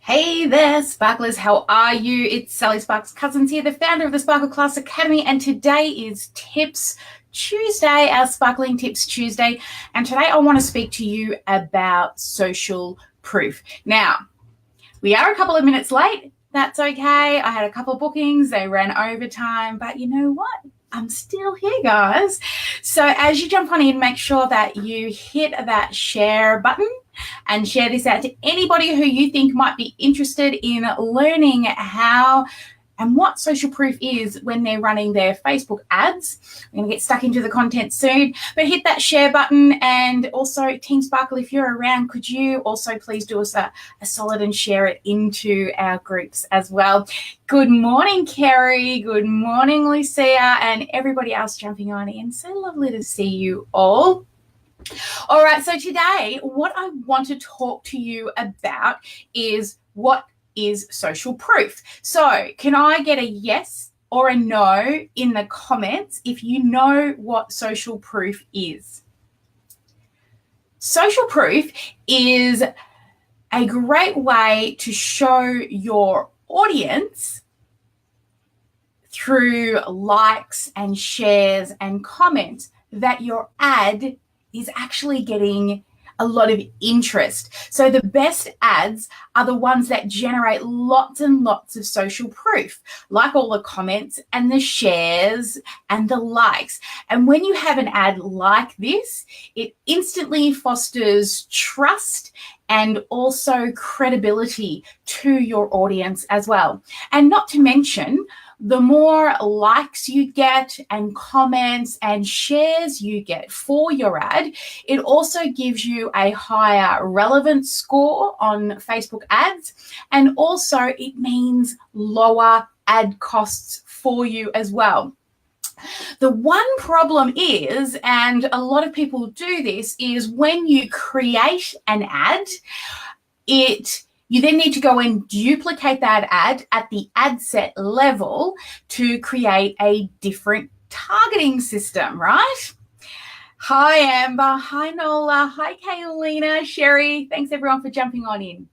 Hey there, Sparklers. How are you? It's Sally Sparks Cousins here, the founder of the Sparkle Class Academy, and today is Tips Tuesday, our Sparkling Tips Tuesday. And today I want to speak to you about social proof. Now, we are a couple of minutes late. That's okay. I had a couple of bookings. They ran overtime, but you know what? I'm still here, guys. So as you jump on in, make sure that you hit that share button and share this out to anybody who you think might be interested in learning how and what social proof is when they're running their Facebook ads. We're going to get stuck into the content soon, but hit that share button. And also, Team Sparkle, if you're around, could you also please do us a solid and share it into our groups as well? Good morning, Kerry. Good morning, Lucia, and everybody else jumping on in. So lovely to see you all. All right, so today what I want to talk to you about is what is social proof. So can I get a yes or a no in the comments if you know what social proof is? Social proof is a great way to show your audience through likes and shares and comments that your ad is actually getting a lot of interest. So the best ads are the ones that generate lots and lots of social proof, like all the comments and the shares and the likes. And when you have an ad like this, it instantly fosters trust and also credibility to your audience as well. And not to mention, the more likes you get and comments and shares you get for your ad, it also gives you a higher relevance score on Facebook ads. And also it means lower ad costs for you as well. The one problem is, and a lot of people do this, is when you create an ad, you then need to go and duplicate that ad at the ad set level to create a different targeting system, right? Hi, Amber. Hi, Nola. Hi, Kaylina. Sherry. Thanks, everyone, for jumping on in.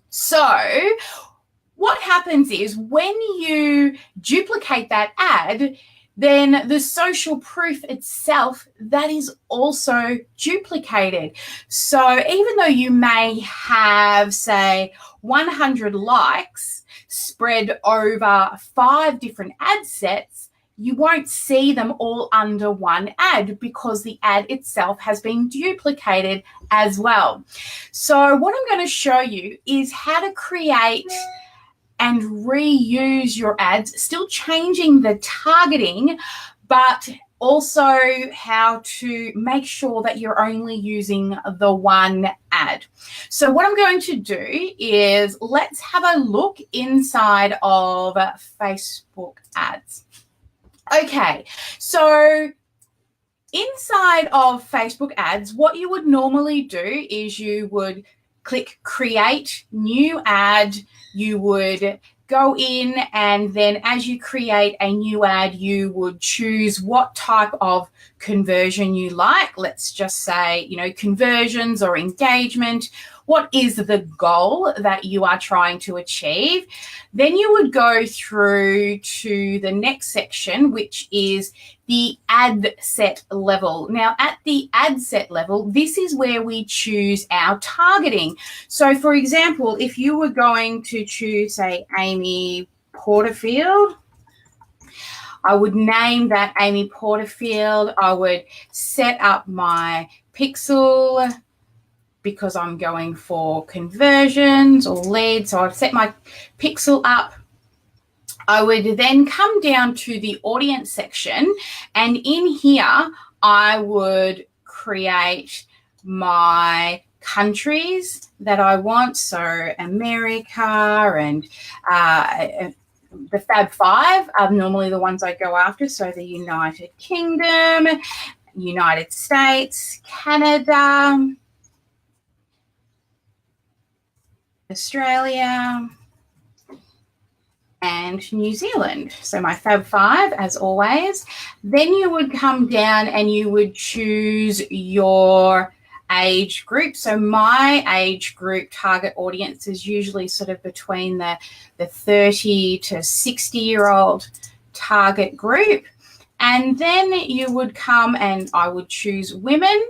So what happens is when you duplicate that ad, then the social proof itself, that is also duplicated. So even though you may have, say, 100 likes spread over 5 different ad sets, you won't see them all under one ad because the ad itself has been duplicated as well. So what I'm going to show you is how to create and reuse your ads, still changing the targeting, but also how to make sure that you're only using the one ad. So what I'm going to do is let's have a look inside of Facebook ads. Okay, so inside of Facebook ads, what you would normally do is you would click create new ad. You would go in, and then as you create a new ad, you would choose what type of conversion you like. Let's just say, conversions or engagement. What is the goal that you are trying to achieve? Then you would go through to the next section, which is the ad set level. Now, at the ad set level, this is where we choose our targeting. So, for example, if you were going to choose, say, Amy Porterfield, I would name that Amy Porterfield. I would set up my pixel because I'm going for conversions or leads. So I'd set my pixel up. I would then come down to the audience section, and in here I would create my countries that I want. So America and the Fab Five are normally the ones I go after. So the United Kingdom, United States, Canada, Australia, and New Zealand. So my Fab Five, as always. Then you would come down and you would choose your age group. So my age group target audience is usually sort of between the 30 to 60-year-old target group. And then you would come and I would choose women.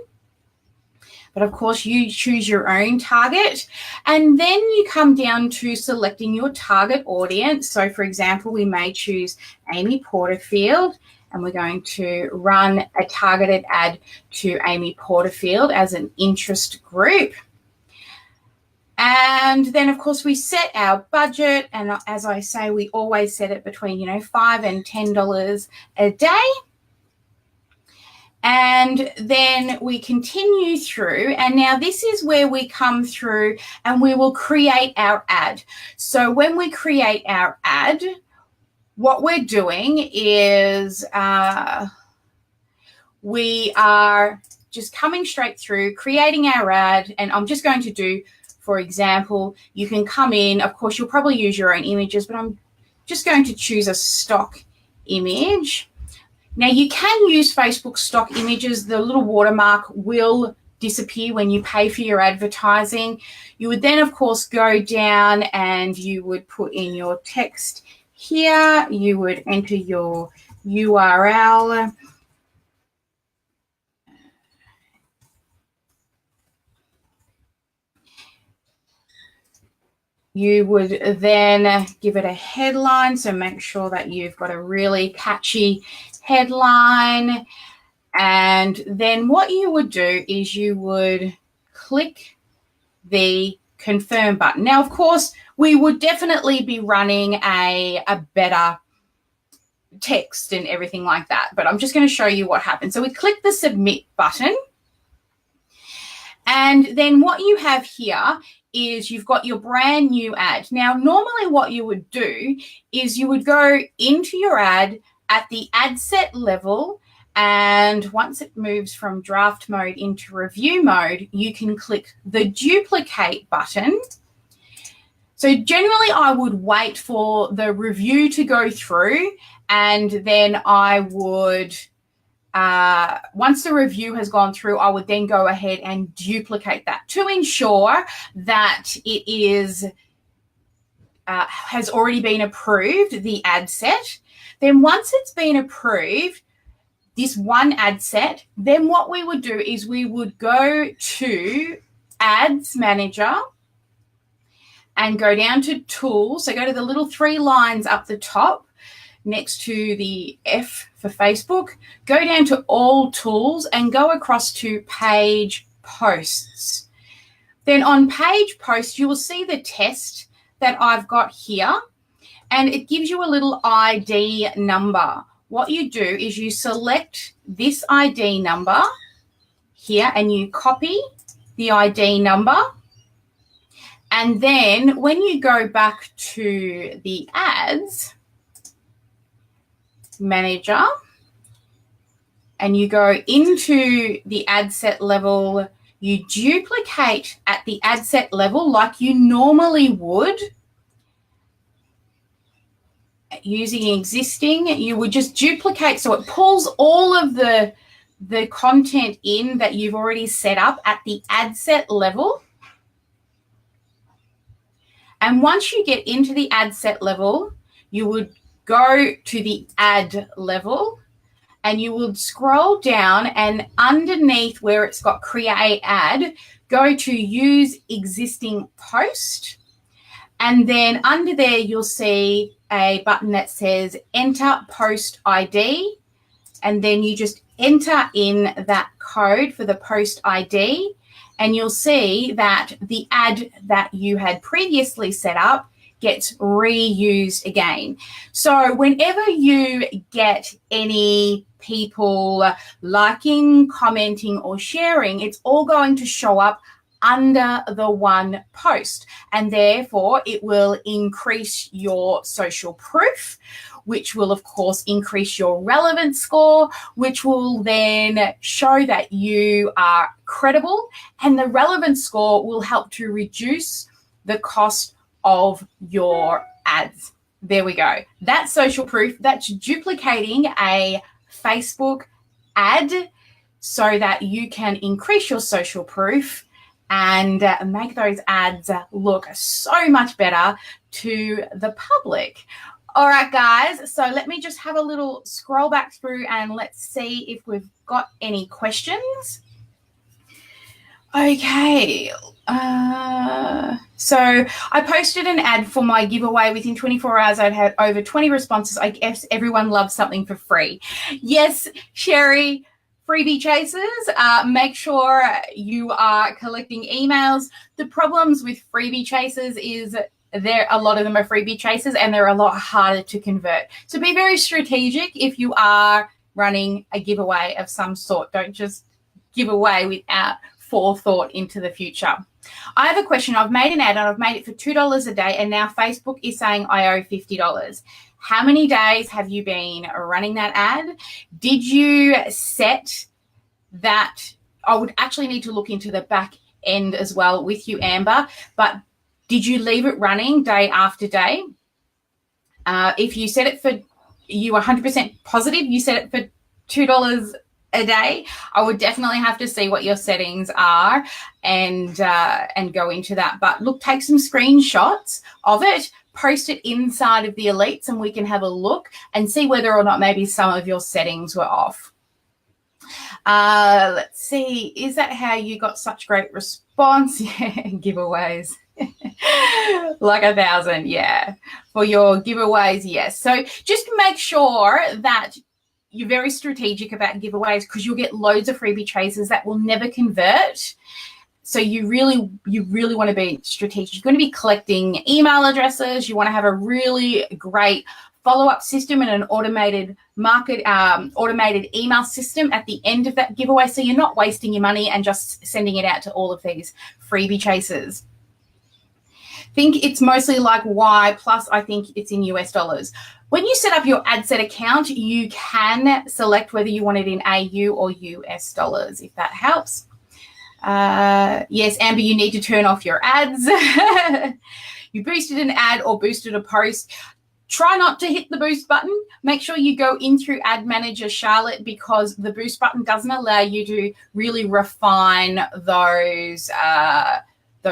But of course, you choose your own target. And then you come down to selecting your target audience. So, for example, we may choose Amy Porterfield, and we're going to run a targeted ad to Amy Porterfield as an interest group. And then, of course, we set our budget. And as I say, we always set it between, $5 and $10 a day. And then we continue through, and now this is where we come through and we will create our ad. So when we create our ad, what we're doing is we are just coming straight through, creating our ad, and I'm just going to do, for example, you can come in, of course, you'll probably use your own images, but I'm just going to choose a stock image. Now, you can use Facebook stock images. The little watermark will disappear when you pay for your advertising. You would then, of course, go down and you would put in your text here. You would enter your URL. You would then give it a headline. So make sure that you've got a really catchy headline. And then what you would do is you would click the confirm button. Now, of course, we would definitely be running a better text and everything like that, but I'm just going to show you what happens. So we click the submit button. And then what you have here is you've got your brand new ad. Now, normally what you would do is you would go into your ad at the ad set level, and once it moves from draft mode into review mode, you can click the duplicate button. So generally I would wait for the review to go through, and then I would once the review has gone through, I would then go ahead and duplicate that to ensure that it is has already been approved, the ad set. Then once it's been approved, this one ad set, then what we would do is we would go to Ads Manager and go down to Tools. So go to the little three lines up the top next to the F for Facebook, go down to All Tools and go across to Page Posts. Then on Page Posts, you will see the test that I've got here, and it gives you a little ID number. What you do is you select this ID number here and you copy the ID number. And then when you go back to the Ads Manager and you go into the ad set level, you duplicate at the ad set level like you normally would using existing. You would just duplicate so it pulls all of the content in that you've already set up at the ad set level. And once you get into the ad set level, you would go to the ad level and you would scroll down, and underneath where it's got create ad, go to use existing post. And then under there, you'll see a button that says enter post ID. And then you just enter in that code for the post ID. And you'll see that the ad that you had previously set up gets reused again. So whenever you get any people liking, commenting, or sharing, it's all going to show up under the one post, and therefore it will increase your social proof, which will of course increase your relevance score, which will then show that you are credible, and the relevance score will help to reduce the cost of your ads. There we go. That's social proof. That's duplicating a Facebook ad so that you can increase your social proof and make those ads look so much better to the public. All right, guys, so let me just have a little scroll back through and let's see if we've got any questions. Okay, so I posted an ad for my giveaway. Within 24 hours, I'd had over 20 responses. I guess everyone loves something for free. Yes, Sherry, freebie chasers, make sure you are collecting emails. The problems with freebie chasers is a lot of them are freebie chasers and they're a lot harder to convert. So be very strategic if you are running a giveaway of some sort. Don't just give away without forethought into the future. I have a question. I've made an ad and I've made it for $2 a day, and now Facebook is saying I owe $50. How many days have you been running that ad? Did you set that? I would actually need to look into the back end as well with you, Amber, but did you leave it running day after day? If you set it for, you 100% positive you set it for $2 a day, I would definitely have to see what your settings are and go into that. But look, take some screenshots of it, post it inside of the Elites, and we can have a look and see whether or not maybe some of your settings were off. Let's see, is that how you got such great response? Yeah, giveaways. Like 1,000, yeah, for your giveaways, yes. So just make sure that you're very strategic about giveaways, because you'll get loads of freebie chasers that will never convert. So you really want to be strategic. You're going to be collecting email addresses. You want to have a really great follow-up system and an automated automated email system at the end of that giveaway, so you're not wasting your money and just sending it out to all of these freebie chasers. Think it's mostly like Y, plus I think it's in US dollars. When you set up your AdSet account, you can select whether you want it in AU or US dollars, if that helps. Yes, Amber, you need to turn off your ads. You boosted an ad or boosted a post. Try not to hit the boost button. Make sure you go in through Ad Manager Charlotte, because the boost button doesn't allow you to really refine those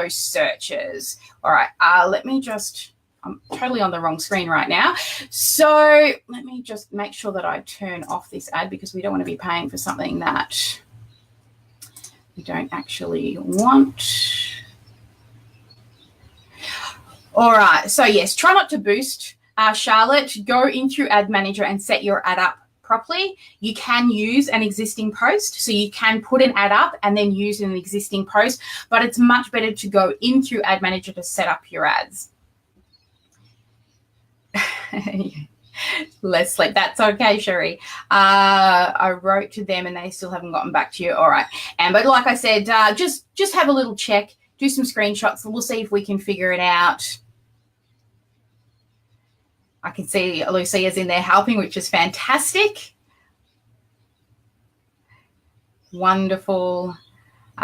searches. All right, let me just, I'm totally on the wrong screen right now. So let me just make sure that I turn off this ad, because we don't want to be paying for something that we don't actually want. All right, so yes, try not to boost Charlotte. Go in through Ad Manager and set your ad up properly. You can use an existing post, so you can put an ad up and then use an existing post, but it's much better to go in through Ad Manager to set up your ads. Less sleep. That's okay, Sherry. I wrote to them and they still haven't gotten back to you. All right. And but like I said, just have a little check, do some screenshots, and we'll see if we can figure it out. I can see Lucia's in there helping, which is fantastic. Wonderful.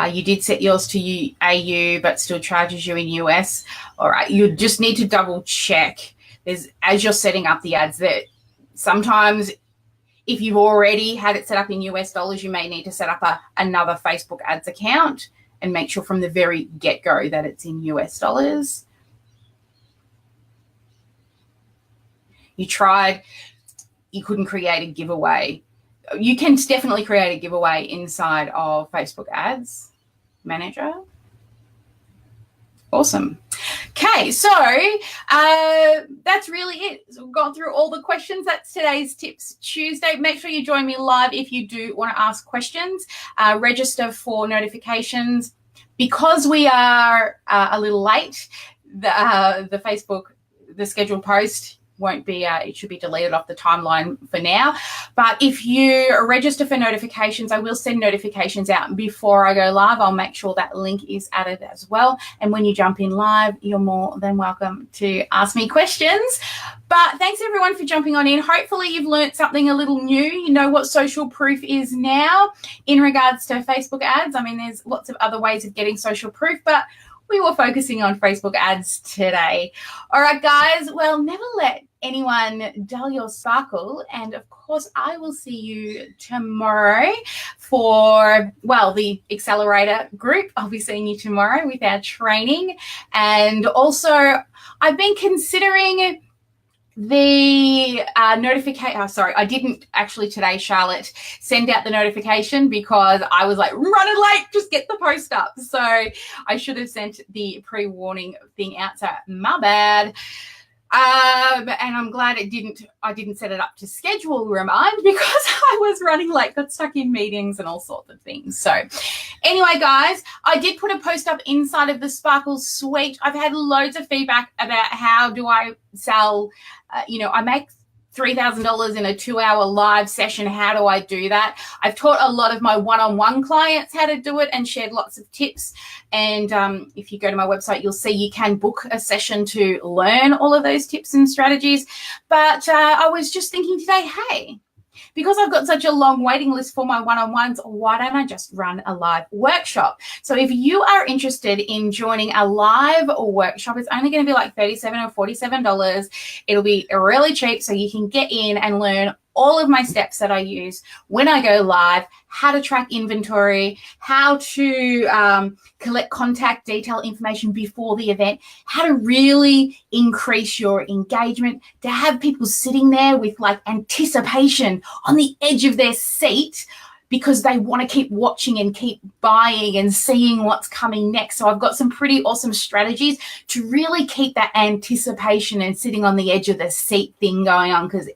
You did set yours to AU, but still charges you in US. All right. You just need to double check. As you're setting up the ads, that sometimes if you've already had it set up in US dollars, you may need to set up another Facebook ads account and make sure from the very get-go that it's in US dollars. You tried, you couldn't create a giveaway. You can definitely create a giveaway inside of Facebook Ads Manager. Awesome. Okay, so that's really it. So we've gone through all the questions. That's today's Tips Tuesday. Make sure you join me live if you do want to ask questions. Register for notifications. Because we are a little late, the Facebook, the scheduled post won't be, it should be deleted off the timeline for now. But if you register for notifications, I will send notifications out before I go live. I'll make sure that link is added as well. And when you jump in live, you're more than welcome to ask me questions. But thanks everyone for jumping on in. Hopefully you've learned something a little new. You know what social proof is now in regards to Facebook ads. I mean, there's lots of other ways of getting social proof, but we were focusing on Facebook ads today. All right, guys. Well, never let anyone dull your sparkle. And of course, I will see you tomorrow for, well, the accelerator group. I'll be seeing you tomorrow with our training. And also, I've been considering the notification. Sorry, I didn't actually today, Charlotte, send out the notification because I was like running late. Just get the post up. So I should have sent the pre-warning thing out. So my bad. And I'm glad I didn't set it up to schedule remind because I was running late, got stuck in meetings and all sorts of things. So anyway, guys, I did put a post up inside of the Sparkle Suite. I've had loads of feedback about how do I sell, I make $3,000 in a 2-hour live session. How do I do that? I've taught a lot of my one-on-one clients how to do it and shared lots of tips. And if you go to my website, you'll see you can book a session to learn all of those tips and strategies. But I was just thinking today, hey, because I've got such a long waiting list for my one-on-ones, why don't I just run a live workshop? So if you are interested in joining a live workshop, it's only going to be like $37 or $47. It'll be really cheap, so you can get in and learn all of my steps that I use when I go live, how to track inventory, how to collect contact detail information before the event, how to really increase your engagement, to have people sitting there with like anticipation on the edge of their seat because they want to keep watching and keep buying and seeing what's coming next. So I've got some pretty awesome strategies to really keep that anticipation and sitting on the edge of the seat thing going on, because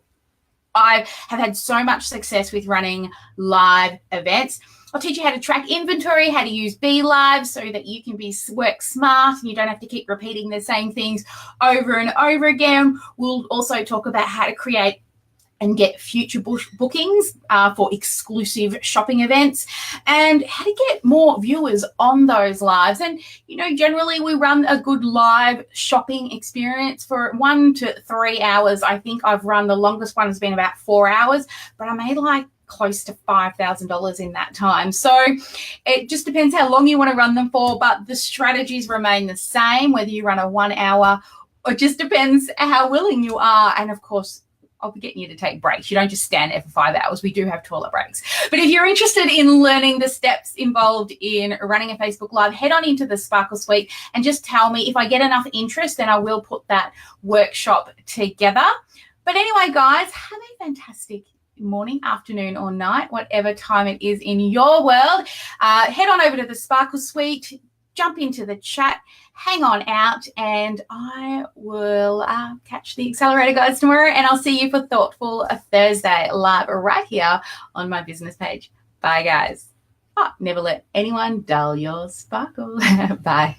I have had so much success with running live events. I'll teach you how to track inventory, how to use BeLive so that you can work smart and you don't have to keep repeating the same things over and over again. We'll also talk about how to create and get future bookings for exclusive shopping events and how to get more viewers on those lives. And, generally we run a good live shopping experience for 1 to 3 hours. I think I've run, the longest one has been about 4 hours, but I made like close to $5,000 in that time. So it just depends how long you want to run them for, but the strategies remain the same, whether you run a 1 hour, or it just depends how willing you are. And of course, I'll be getting you to take breaks. You don't just stand there for 5 hours. We do have toilet breaks. But if you're interested in learning the steps involved in running a Facebook Live, head on into the Sparkle Suite and just tell me. If I get enough interest, then I will put that workshop together. But anyway, guys, have a fantastic morning, afternoon, or night, whatever time it is in your world. Head on over to the Sparkle Suite, jump into the chat, hang on out, and I will catch the Accelerator guys tomorrow, and I'll see you for Thoughtful Thursday live right here on my business page. Bye, guys. Never let anyone dull your sparkle. Bye.